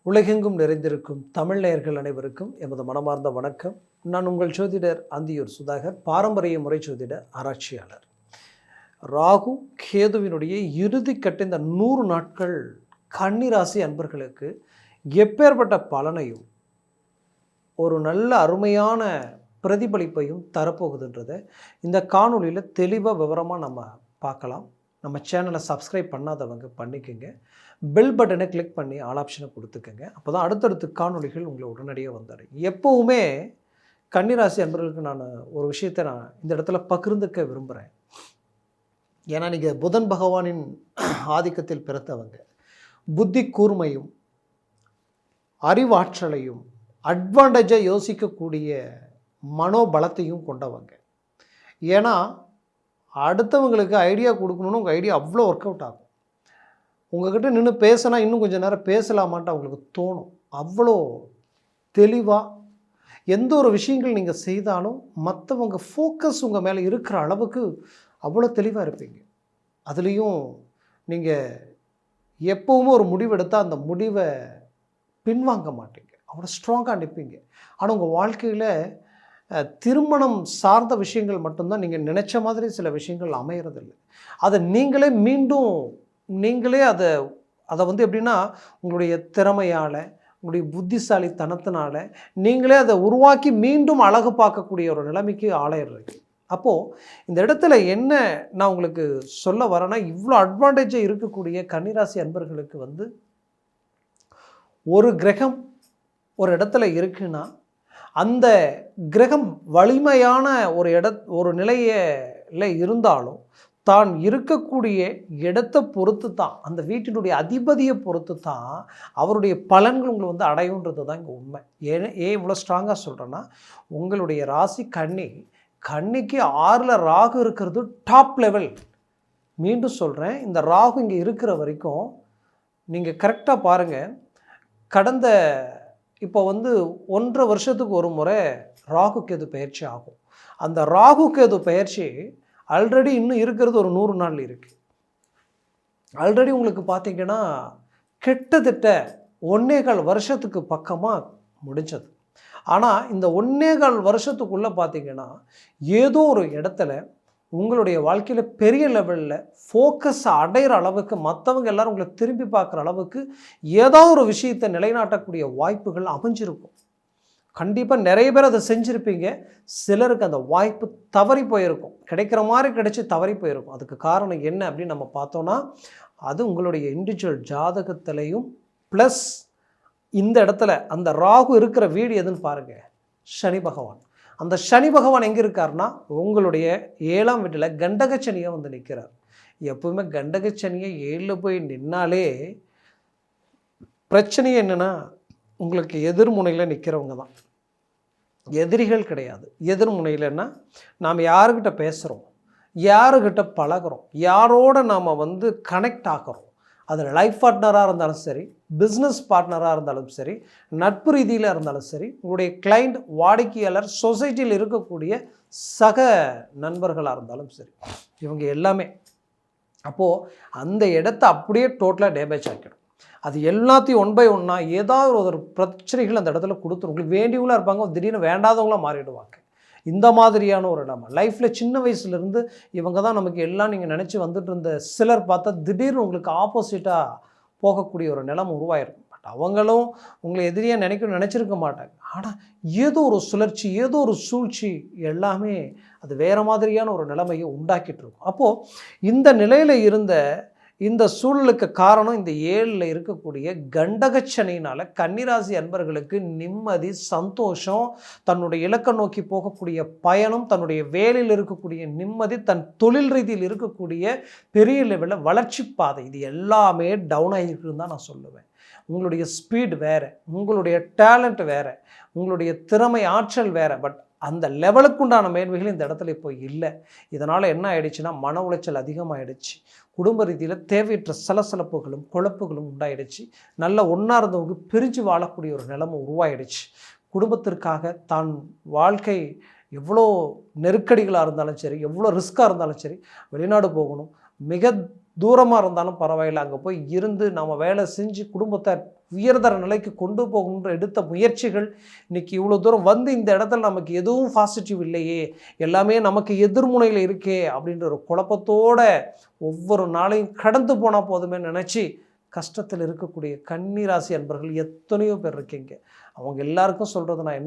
உலகெங்கும் நிறைந்திருக்கும் தமிழ் நேயர்கள் அனைவருக்கும் எமது மனமார்ந்த வணக்கம். நான் உங்கள் ஜோதிடர் அந்தியூர் சுதாகர், பாரம்பரிய முறை ஜோதிட ஆராய்ச்சியாளர். ராகு கேதுவினுடைய இறுதி கட்ட இந்த 100 நாட்கள் கன்னிராசி அன்பர்களுக்கு எப்பேற்பட்ட பலனையும் ஒரு நல்ல அருமையான பிரதிபலிப்பையும் தரப்போகுதுன்றதை இந்த காணொலியில் தெளிவாக விவரமாக நம்ம பார்க்கலாம். நம்ம சேனலை சப்ஸ்கிரைப் பண்ணாதவங்க பண்ணிக்கோங்க, பெல் பட்டனை கிளிக் பண்ணி ஆல் ஆப்ஷனை கொடுத்துக்கோங்க. அப்போ தான் அடுத்தடுத்த காணொலிகள் உங்களை உடனடியாக வந்தாடும். எப்போவுமே கன்னிராசி அன்பர்களுக்கு நான் ஒரு விஷயத்தை நான் இந்த இடத்துல பகிர்ந்துக்க விரும்புகிறேன். ஏன்னா நீங்கள் புதன் பகவானின் ஆதிக்கத்தில் பிறந்தவங்க, புத்தி கூர்மையும் அறிவாற்றலையும் அட்வான்டேஜாக யோசிக்கக்கூடிய மனோபலத்தையும் கொண்டவங்க. ஏன்னா அடுத்தவங்களுக்கு ஐடியா கொடுக்கணுன்னு உங்கள் ஐடியா அவ்வளோ ஒர்க் அவுட் ஆகும். உங்கள்கிட்ட நின்று பேசினா இன்னும் கொஞ்சம் நேரம் பேசலாமான்ட்டு அவங்களுக்கு தோணும். அவ்வளோ தெளிவாக எந்த ஒரு விஷயங்கள் நீங்கள் செய்தாலும் மற்றவங்க ஃபோக்கஸ் உங்கள் மேலே இருக்கிற அளவுக்கு அவ்வளோ தெளிவாக இருப்பீங்க. அதுலேயும் நீங்கள் எப்போவுமே ஒரு முடிவெடுத்தால் அந்த முடிவை பின்வாங்க மாட்டீங்க, அவ்வளோ ஸ்ட்ராங்காக நிற்பீங்க. ஆனால் உங்கள் வாழ்க்கையில் திருமணம் சார்ந்த விஷயங்கள் மட்டும்தான் நீங்கள் நினச்ச மாதிரி சில விஷயங்கள் அமையறதில்லை. அதை நீங்களே அதை வந்து எப்படின்னா உங்களுடைய திறமையால், உங்களுடைய புத்திசாலித்தனத்தினால நீங்களே அதை உருவாக்கி மீண்டும் அழகு பார்க்கக்கூடிய ஒரு நிலைமைக்கு ஆளாயிடுறீங்க. அப்போது இந்த இடத்துல என்ன நான் உங்களுக்கு சொல்ல வரேன்னா, இவ்வளோ அட்வான்டேஜாக இருக்கக்கூடிய கன்னிராசி அன்பர்களுக்கு வந்து ஒரு கிரகம் ஒரு இடத்துல இருக்குன்னா அந்த கிரகம் வலிமையான ஒரு நிலையில் இருந்தாலும் தான் இருக்கக்கூடிய இடத்தை பொறுத்து தான், அந்த வீட்டினுடைய அதிபதியை பொறுத்து தான் அவருடைய பலன்கள் உங்களை வந்து அடையுன்றது தான் இங்கே உண்மை. ஏன் இவ்வளோ ஸ்ட்ராங்காக சொல்கிறேன்னா, உங்களுடைய ராசி கன்னிக்கு 6ல் ராகு இருக்கிறது டாப் லெவல். மீண்டும் சொல்கிறேன், இந்த ராகு இங்கே இருக்கிற வரைக்கும் நீங்கள் கரெக்டாக பாருங்கள். கடந்த இப்போ வந்து 1.5 வருஷத்துக்கு ஒரு முறை ராகு கேது பயிற்சி ஆகும். அந்த ராகு கேது பயிற்சி ஆல்ரெடி இன்னும் இருக்கிறது ஒரு 100 நாள் இருக்குது. ஆல்ரெடி உங்களுக்கு பார்த்திங்கன்னா கிட்டத்தட்ட 1.25 வருஷத்துக்கு பக்கமாக முடிஞ்சது. ஆனால் இந்த 1.25 வருஷத்துக்குள்ளே பார்த்திங்கன்னா ஏதோ ஒரு இடத்துல உங்களுடைய வாழ்க்கையில் பெரிய லெவலில் ஃபோக்கஸ் அடைகிற அளவுக்கு, மற்றவங்க எல்லோரும் உங்களை திரும்பி பார்க்குற அளவுக்கு ஏதோ ஒரு விஷயத்தை நிலைநாட்டக்கூடிய வாய்ப்புகள் அமைஞ்சிருக்கும். கண்டிப்பாக நிறைய பேர் அதை செஞ்சுருப்பீங்க. சிலருக்கு அந்த வாய்ப்பு தவறி போயிருக்கும், கிடைக்கிற மாதிரி கிடைச்சி தவறி போயிருக்கும். அதுக்கு காரணம் என்ன அப்படின்னு நம்ம பார்த்தோன்னா, அது உங்களுடைய இண்டிவிஜுவல் ஜாதகத்திலையும் ப்ளஸ் இந்த இடத்துல அந்த ராகு இருக்கிற வீடு எதுன்னு பாருங்கள், சனி பகவான். அந்த சனி பகவான் எங்கே இருக்காருன்னா உங்களுடைய 7ஆம் வீட்டில் கண்டகச்சனியை வந்து நிற்கிறார். எப்பவுமே கண்டகச்சனியை 7ல் போய் நின்னாலே பிரச்சனை என்னென்னா, உங்களுக்கு எதிர்முனையில் நிற்கிறவங்க தான், எதிரிகள் கிடையாது. எதிர்முனையிலன்னா நாம் யாருக்கிட்ட பேசுகிறோம், யாருக்கிட்ட பழகிறோம், யாரோட நாம் வந்து கனெக்ட் ஆகிறோம், அதில் லைஃப் பார்ட்னராக இருந்தாலும் சரி, பிஸ்னஸ் பார்ட்னராக இருந்தாலும் சரி, நட்பு ரீதியில் இருந்தாலும் சரி, உங்களுடைய கிளைண்ட், வாடிக்கையாளர், சொசைட்டியில் இருக்கக்கூடிய சக நண்பர்களாக இருந்தாலும் சரி, இவங்க எல்லாமே அப்போது அந்த இடத்த அப்படியே டோட்டலாக டேமேஜ் ஆக்கிடும். அது எல்லாத்தையும் 1 by 1 ஏதாவது ஒரு பிரச்சனைகள் அந்த இடத்துல கொடுத்துரும். உங்களுக்கு வேண்டியவங்களாக இருப்பாங்க, திடீர்னு வேண்டாதவங்களாக மாறிடுவாங்க. இந்த மாதிரியான ஒரு நம்ம லைஃப்பில் சின்ன வயசுலேருந்து இவங்க தான் நமக்கு எல்லாம் நீங்கள் நினச்சி வந்துட்டு இருந்த சிலர் பார்த்தா திடீர்னு உங்களுக்கு ஆப்போசிட்டாக போகக்கூடிய ஒரு நிலைமை உருவாயிருக்கும். பட் அவங்களும் உங்களை எதிரியாக நினச்சிருக்க மாட்டாங்க. ஆனால் ஏதோ ஒரு சுழற்சி, ஏதோ ஒரு சூழ்ச்சி எல்லாமே அது வேறு மாதிரியான ஒரு நிலைமையை உண்டாக்கிட்டு இருக்கும். அப்போது இந்த நிலையில் இருந்த இந்த சூழலுக்கு காரணம் இந்த 7ல் இருக்கக்கூடிய கண்டகச்சனினால் கன்னிராசி அன்பர்களுக்கு நிம்மதி, சந்தோஷம், தன்னுடைய இலக்கை நோக்கி போகக்கூடிய பயணம், தன்னுடைய வேலையில் இருக்கக்கூடிய நிம்மதி, தன் தொழில் ரீதியில் இருக்கக்கூடிய பெரிய லெவலில் வளர்ச்சி பாதை, இது எல்லாமே டவுன் ஆகிருக்குன்னு தான் நான் சொல்லுவேன். உங்களுடைய ஸ்பீட் வேறு, உங்களுடைய டேலண்ட் வேறு, உங்களுடைய திறமை ஆற்றல் வேறு. பட் அந்த லெவலுக்குண்டான மேன்மைகள் இந்த இடத்துல இப்போ இல்லை. இதனால் என்ன ஆயிடுச்சுன்னா, மன உளைச்சல் அதிகமாகிடுச்சு. குடும்ப ரீதியில் தேவையற்ற சலசலப்புகளும் குழப்புகளும் உண்டாயிடுச்சு. நல்ல ஒன்றா இருந்தவங்க பிரிஞ்சு வாழக்கூடிய ஒரு நிலைமை உருவாயிடுச்சு. குடும்பத்திற்காக தான் வாழ்க்கை எவ்வளோ நெருக்கடிகளாக இருந்தாலும் சரி, எவ்வளோ ரிஸ்க்காக இருந்தாலும் சரி, வெளிநாடு போகணும், மிக தூரமாக இருந்தாலும் பரவாயில்லை, அங்கே போய் இருந்து நம்ம வேலை செஞ்சு குடும்பத்தை உயர்தர நிலைக்கு கொண்டு போகணுன்ற எடுத்த முயற்சிகள் இன்றைக்கி இவ்வளோ தூரம் வந்து இந்த இடத்துல நமக்கு எதுவும் பாசிட்டிவ் இல்லையே, எல்லாமே நமக்கு எதிர்முனையில் இருக்கே அப்படின்ற ஒரு குழப்பத்தோட ஒவ்வொரு நாளையும் கடந்து போனால் போதுமே நினச்சி கஷ்டத்தில் இருக்கக்கூடிய கன்னிராசி அன்பர்கள் எத்தனையோ பேர் இருக்கீங்க. அவங்க எல்லாருக்கும் சொல்கிறது நான்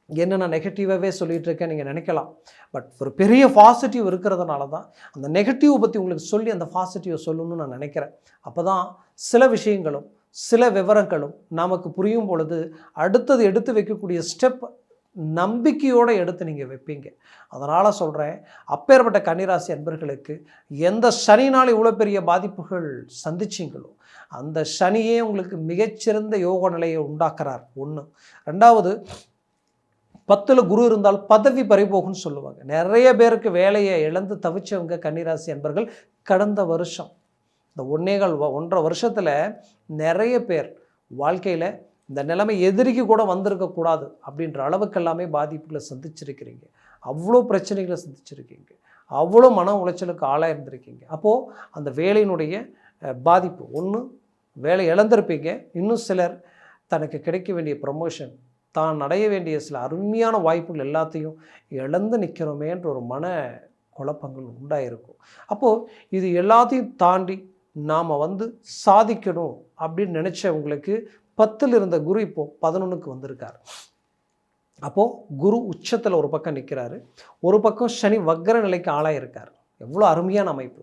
என்னென்ன நெகட்டிவாகவே சொல்லிகிட்டு இருக்கேன் நீங்கள் நினைக்கலாம். பட் ஒரு பெரிய பாசிட்டிவ் இருக்கிறதுனால தான் அந்த நெகட்டிவ் பற்றி உங்களுக்கு சொல்லி அந்த பாசிட்டிவை சொல்லணும்னு நான் நினைக்கிறேன். அப்போ தான் சில விஷயங்களும் சில விவரங்களும் நமக்கு புரியும் பொழுது அடுத்தது எடுத்து வைக்கக்கூடிய ஸ்டெப் நம்பிக்கையோடு எடுத்து நீங்கள் வைப்பீங்க. அதனால் சொல்கிறேன், அப்பேற்பட்ட கன்னிராசி அன்பர்களுக்கு எந்த சனினால் இவ்வளோ பெரிய பாதிப்புகள் சந்திச்சிங்களோ அந்த சனியே உங்களுக்கு மிகச்சிறந்த யோக நிலையை உண்டாக்குறார். ஒன்று. ரெண்டாவது, 10ல் குரு இருந்தால் பதவி பறிபோகும்னு சொல்லுவாங்க. நிறைய பேருக்கு வேலையை இழந்து தவிச்சவங்க கன்னிராசி அன்பர்கள் கடந்த வருஷம் இந்த 1.5 வருஷத்தில் நிறைய பேர் வாழ்க்கையில் இந்த நிலைமை எதிரிக்கு கூட வந்திருக்கக்கூடாது அப்படின்ற அளவுக்கு எல்லாமே பாதிப்புகளை சந்திச்சிருக்கிறீங்க. அவ்வளோ பிரச்சனைகளை சந்திச்சிருக்கீங்க, அவ்வளோ மன உளைச்சலுக்கு ஆளாக இருந்திருக்கீங்க. அப்போது அந்த வேலையினுடைய பாதிப்பு ஒன்று, வேலை இழந்திருப்பீங்க. இன்னும் சிலர் தனக்கு கிடைக்க வேண்டிய ப்ரமோஷன், தான் அடைய வேண்டிய சில அருமையான வாய்ப்புகள் எல்லாத்தையும் இழந்து நிற்கிறோமேன்ற ஒரு மன குழப்பங்கள் உண்டாயிருக்கும். அப்போது இது எல்லாத்தையும் தாண்டி நாம் சாதிக்கணும் அப்படின்னு நினச்சவங்களுக்கு 10ல் இருந்த குரு இப்போது 11க்கு வந்திருக்கார். அப்போது குரு உச்சத்தில் ஒரு பக்கம் நிற்கிறாரு, ஒரு பக்கம் சனி வக்கர நிலைக்கு ஆளாயிருக்கார். எவ்வளோ அருமையான அமைப்பு!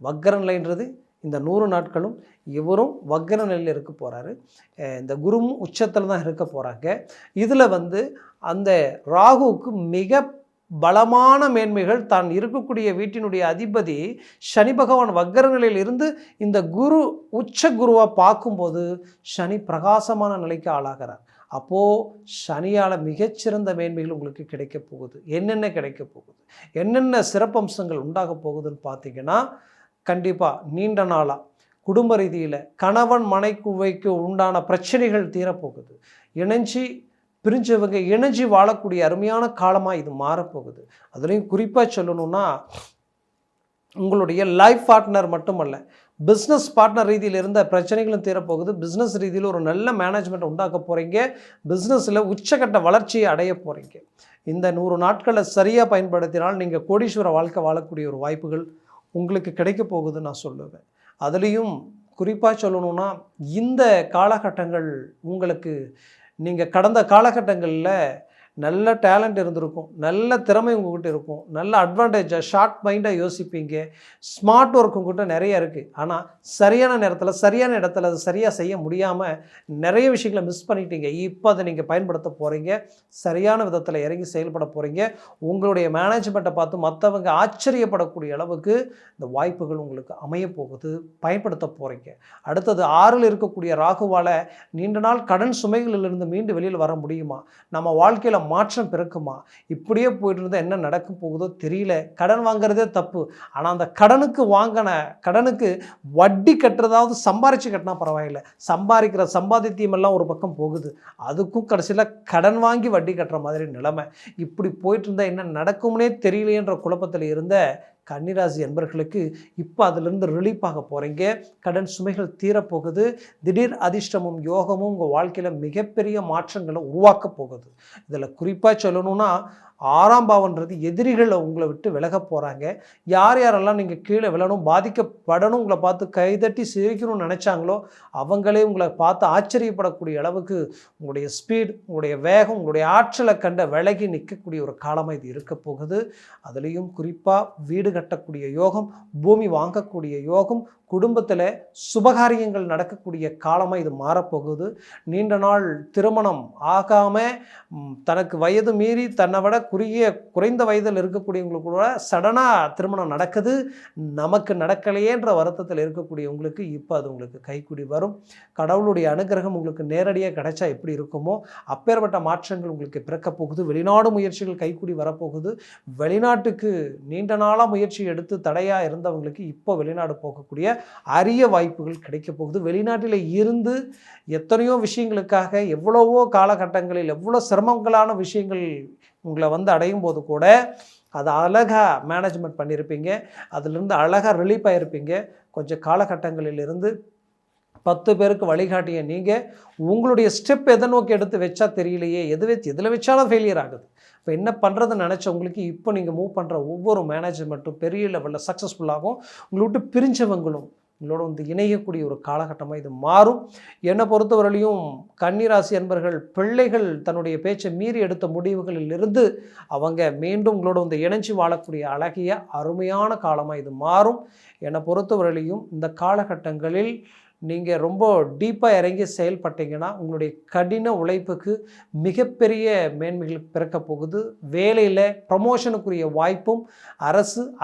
வக்கர நிலைன்றது இந்த 100 நாட்களும் இவரும் வக்கர நிலையில் இருக்க போகிறாரு. இந்த குருவும் உச்சத்தில் தான் இருக்க போகிறாங்க. இதில் அந்த ராகுவுக்கு மிக பலமான மேன்மைகள், தான் இருக்கக்கூடிய வீட்டினுடைய அதிபதி சனி பகவான் வக்கர நிலையில் இருந்து இந்த குரு உச்ச குருவாக பார்க்கும்போது சனி பிரகாசமான நிலைக்கு ஆளாகிறார். அப்போது சனியால் மிகச்சிறந்த மேன்மைகள் உங்களுக்கு கிடைக்க போகுது. என்னென்ன கிடைக்க போகுது, என்னென்ன சிறப்பம்சங்கள் உண்டாக போகுதுன்னு பார்த்தீங்கன்னா, கண்டிப்பாக நீண்ட நாளாக குடும்ப ரீதியில் கணவன் மனைவிக்கு உண்டான பிரச்சனைகள் தீரப்போகுது. பிரிஞ்சவங்க இணைஞ்சி வாழக்கூடிய அருமையான காலமாக இது மாறப்போகுது. அதுலேயும் குறிப்பாக சொல்லணும்னா, உங்களுடைய லைஃப் பார்ட்னர் மட்டுமல்ல, பிஸ்னஸ் பார்ட்னர் ரீதியில் இருந்த பிரச்சனைகளும் தீரப்போகுது. பிஸ்னஸ் ரீதியில் ஒரு நல்ல மேனேஜ்மெண்ட் உண்டாக்க போகிறீங்க. பிஸ்னஸில் உச்சக்கட்ட வளர்ச்சியை அடைய போகிறீங்க. இந்த 100 நாட்களை சரியாக பயன்படுத்தினால் நீங்கள் கோடீஸ்வர வாழ்க்கை வாழக்கூடிய ஒரு வாய்ப்புகள் உங்களுக்கு கிடைக்க போகுதுன்னு நான் சொல்லுவேன். அதுலேயும் குறிப்பாக சொல்லணும்னா, இந்த காலகட்டங்கள் உங்களுக்கு நீங்கள் கடந்த காலகட்டங்களில் நல்ல டேலண்ட் இருந்திருக்கும், நல்ல திறமை உங்கள்கிட்ட இருக்கும், நல்ல அட்வான்டேஜாக ஷார்ட் மைண்டாக யோசிப்பீங்க, ஸ்மார்ட் ஒர்க் உங்கள்கிட்ட நிறைய இருக்குது. ஆனால் சரியான நேரத்தில் சரியான இடத்துல அதை சரியாக செய்ய முடியாமல் நிறைய விஷயங்களை மிஸ் பண்ணிட்டீங்க. இப்போ அதை நீங்கள் பயன்படுத்த போகிறீங்க, சரியான விதத்தில் இறங்கி செயல்பட போகிறீங்க. உங்களுடைய மேனேஜ்மெண்ட்டை பார்த்து மற்றவங்க ஆச்சரியப்படக்கூடிய அளவுக்கு இந்த வாய்ப்புகள் உங்களுக்கு அமைய போகுது, பயன்படுத்த போகிறீங்க. அடுத்தது 6ல் இருக்கக்கூடிய ராகுவால் நீண்ட நாள் கடன் சுமைகளிலிருந்து மீண்டு வெளியில் வர முடியுமா, நம்ம வாழ்க்கையில் மாற்றம் பிறக்குமா, இப்படியே போயிட்டு இருந்தால் என்ன நடக்க போகுதோ தெரியல. கடன் வாங்குறதே தப்பு, ஆனால் அந்த கடனுக்கு வட்டி கட்டுறதாவது சம்பாரித்து கட்டினா பரவாயில்லை. சம்பாதிக்கிற சம்பாதித்தியமெல்லாம் ஒரு பக்கம் போகுது, அதுக்கும் கடைசியில் கடன் வாங்கி வட்டி கட்டுற மாதிரி நிலைமை. இப்படி போயிட்டு இருந்தால் என்ன நடக்கும்னே தெரியலையன்ற குழப்பத்தில் இருந்த கன்னிராசி என்பர்களுக்கு இப்போ அதிலிருந்து ரிலீஃப் ஆக போகிறீங்க. கடன் சுமைகள் தீரப்போகுது. திடீர் அதிர்ஷ்டமும் யோகமும் உங்கள் வாழ்க்கையில் மிகப்பெரிய மாற்றங்களை உருவாக்க போகுது. இதில் குறிப்பாக சொல்லணும்னா, 6ஆம் பாவன்றது எதிரிகளை உங்களை விட்டு விலக போகிறாங்க. யாரெல்லாம் நீங்கள் கீழே விழணும், பாதிக்கப்படணும், உங்களை பார்த்து கைதட்டி சிரிக்கணும்னு நினச்சாங்களோ அவங்களே உங்களை பார்த்து ஆச்சரியப்படக்கூடிய அளவுக்கு உங்களுடைய ஸ்பீட், உங்களுடைய வேகம், உங்களுடைய ஆற்றலை கண்ட விலகி நிற்கக்கூடிய ஒரு காலமாக இது இருக்க போகுது. அதுலேயும் குறிப்பாக வீடு கட்டக்கூடிய யோகம், பூமி வாங்கக்கூடிய யோகம், குடும்பத்தில் சுபகாரியங்கள் நடக்கக்கூடிய காலமாக இது மாறப்போகுது. நீண்ட நாள் திருமணம் ஆகாமல் தனக்கு வயது மீறி தன்னை விட குறைந்த வயதில் இருக்கக்கூடியவங்களுக்கு கூட சடனாக திருமணம் நடக்குது. நமக்கு நடக்கலையேன்ற வருத்தத்தில் இருக்கக்கூடியவங்களுக்கு இப்போ அது உங்களுக்கு கைக்கூடி வரும். கடவுளுடைய அனுகிரகம் உங்களுக்கு நேரடியாக கிடைச்சா எப்படி இருக்குமோ அப்பேற்பட்ட மாற்றங்கள் உங்களுக்கு பிறக்க போகுது. வெளிநாடு முயற்சிகள் கைக்கூடி வரப்போகுது. வெளிநாட்டுக்கு நீண்ட நாளாக முயற்சி எடுத்து தடையாக இருந்தவங்களுக்கு இப்போ வெளிநாடு போகக்கூடிய அரிய வாய்ப்புகள் கிடைக்க போகுது. வெளிநாட்டில் இருந்து எத்தனையோ விஷயங்களுக்காக எவ்வளவோ காலகட்டங்களில் எவ்வளோ சிரமங்களான விஷயங்கள் உங்களை அடையும் போது கூட அதை அழகாக மேனேஜ்மெண்ட் பண்ணியிருப்பீங்க, அதிலிருந்து அழகாக ரிலீஃப் ஆகிருப்பீங்க. கொஞ்சம் காலகட்டங்களிலிருந்து 10 பேருக்கு வழிகாட்டிய நீங்கள் உங்களுடைய ஸ்டெப் எதை நோக்கி எடுத்து வச்சா தெரியலையே, எதில் வச்சாலும் ஃபெயிலியர் ஆகுது. இப்போ என்ன பண்ணுறதுன்னு நினச்சவங்களுக்கு இப்போ நீங்கள் மூவ் பண்ணுற ஒவ்வொரு மேனேஜ்மெண்ட்டும் பெரிய லெவலில் சக்ஸஸ்ஃபுல்லாகும். உங்களை விட்டு பிரிஞ்சவங்களும் உங்களோட வந்து இணையக்கூடிய ஒரு காலகட்டமாக இது மாறும். என்னை பொறுத்தவரையிலையும் கன்னிராசி அன்பர்கள், பிள்ளைகள் தன்னுடைய பேச்சை மீறி எடுத்த முடிவுகளிலிருந்து அவங்க மீண்டும் உங்களோட வந்து இணைஞ்சு வாழக்கூடிய அழகிய அருமையான காலமாக இது மாறும். என்னை பொறுத்தவரையிலையும் இந்த காலகட்டங்களில் நீங்கள் ரொம்ப டீப்பாக இறங்கி செயல்பட்டீங்கன்னா உங்களுடைய கடின உழைப்புக்கு மிகப்பெரிய மேன்மைகள் பிறக்க போகுது. வேலையில் ப்ரமோஷனுக்குரிய வாய்ப்பும்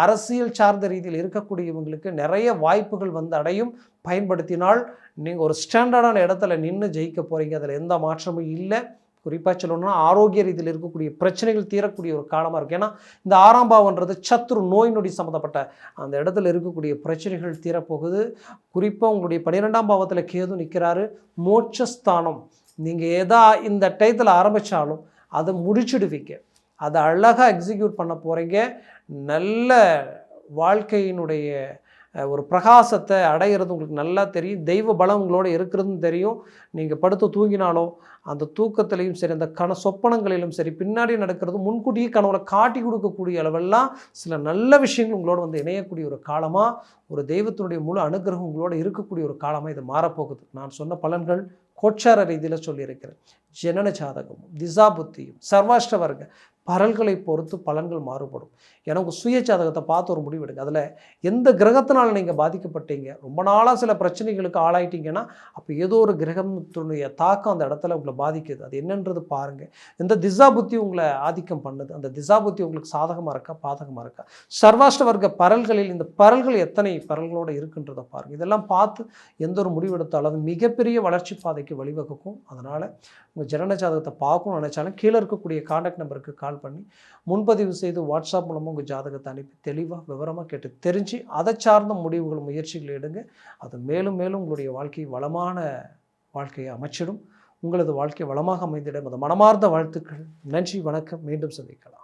அரசியல் சார்ந்த ரீதியில் இருக்கக்கூடியவங்களுக்கு நிறைய வாய்ப்புகள் வந்து அடையும். பயன்படுத்தினால் நீங்கள் ஒரு ஸ்டாண்டர்டான இடத்துல நின்று ஜெயிக்க போகிறீங்க. அதில் எந்த மாற்றமும் இல்லை. குறிப்பாக சொல்லணும்னா ஆரோக்கிய ரீதியில் இருக்கக்கூடிய பிரச்சனைகள் தீரக்கூடிய ஒரு காலமாக இருக்குது. ஏன்னா இந்த 6ஆம் பாவம்ன்றது சத்ரு, நோய் நொடி சம்மந்தப்பட்ட அந்த இடத்துல இருக்கக்கூடிய பிரச்சனைகள் தீரப்போகுது. குறிப்பாக உங்களுடைய 12ஆம் பாவத்தில் கேது நிற்கிறாரு. மோட்சஸ்தானம். நீங்கள் இந்த டயத்தில் ஆரம்பித்தாலும் அதை முடிச்சுடுவீங்க. அதை அழகாக எக்ஸிக்யூட் பண்ண போகிறீங்க. நல்ல வாழ்க்கையினுடைய ஒரு பிரகாசத்தை அடையிறது உங்களுக்கு நல்லா தெரியும். தெய்வ பலம் உங்களோட இருக்கிறதுன்னு தெரியும். நீங்கள் படுத்து தூங்கினாலோ அந்த தூக்கத்திலையும் சரி, அந்த சொப்பனங்களிலும் சரி, பின்னாடி நடக்கிறது முன்கூட்டியே கனவுல காட்டி கொடுக்கக்கூடிய அளவெல்லாம் சில நல்ல விஷயங்கள் உங்களோட வந்து இணையக்கூடிய ஒரு காலமாக, ஒரு தெய்வத்தினுடைய முழு அனுகிரகம் உங்களோட இருக்கக்கூடிய ஒரு காலமாக இது மாறப்போகுது. நான் சொன்ன பலன்கள் கோச்சார ரீதியில் சொல்லியிருக்கிறேன். ஜனன ஜாதகமும் திசா புத்தியும் சர்வாஷ்ட வர்க்க பரல்களை பொறுத்து பலன்கள் மாறுபடும். எனக்கு சுய ஜாதகத்தை பார்த்து ஒரு முடிவெடுங்க. அதில் எந்த கிரகத்தினால் நீங்கள் பாதிக்கப்பட்டீங்க, ரொம்ப நாளாக சில பிரச்சனைகளுக்கு ஆளாயிட்டீங்கன்னா அப்போ ஏதோ ஒரு கிரகத்தினுடைய தாக்கம் அந்த இடத்துல உங்களை பாதிக்குது. அது என்னன்றது பாருங்கள். எந்த திசா புத்தி உங்களை ஆதிக்கம் பண்ணுது, அந்த திசா புத்தி உங்களுக்கு சாதகமாக இருக்கா பாதகமாக இருக்கா, சர்வாஷ்ட வர்க்க பரல்களில் இந்த பரல்கள் எத்தனை பரல்களோடு இருக்குன்றதை பாருங்கள். இதெல்லாம் பார்த்து எந்த ஒரு முடிவெடுத்தாலும் அது மிகப்பெரிய வளர்ச்சி பாதைக்கு வழிவகுக்கும். அதனால் உங்கள் ஜனன ஜாதகத்தை பார்க்கணும்னு நினச்சாலும் கீழே இருக்கக்கூடிய கான்டாக்ட் நம்பருக்கு கால் பண்ணி முன்பதிவு செய்து வாட்ஸ்அப் மூலமாக உங்கள் ஜாதகத்தை அனுப்பி தெளிவாக விவரமாக கேட்டு தெரிஞ்சு அதை சார்ந்த முடிவுகள் முயற்சிகள் எடுங்க. அது மேலும் மேலும் உங்களுடைய வாழ்க்கை வளமான வாழ்க்கையை அமைச்சிடும். உங்களது வாழ்க்கை வளமாக அமைந்திடும். அது மனமார்ந்த வாழ்த்துக்கள். நன்றி, வணக்கம். மீண்டும் சந்திக்கலாம்.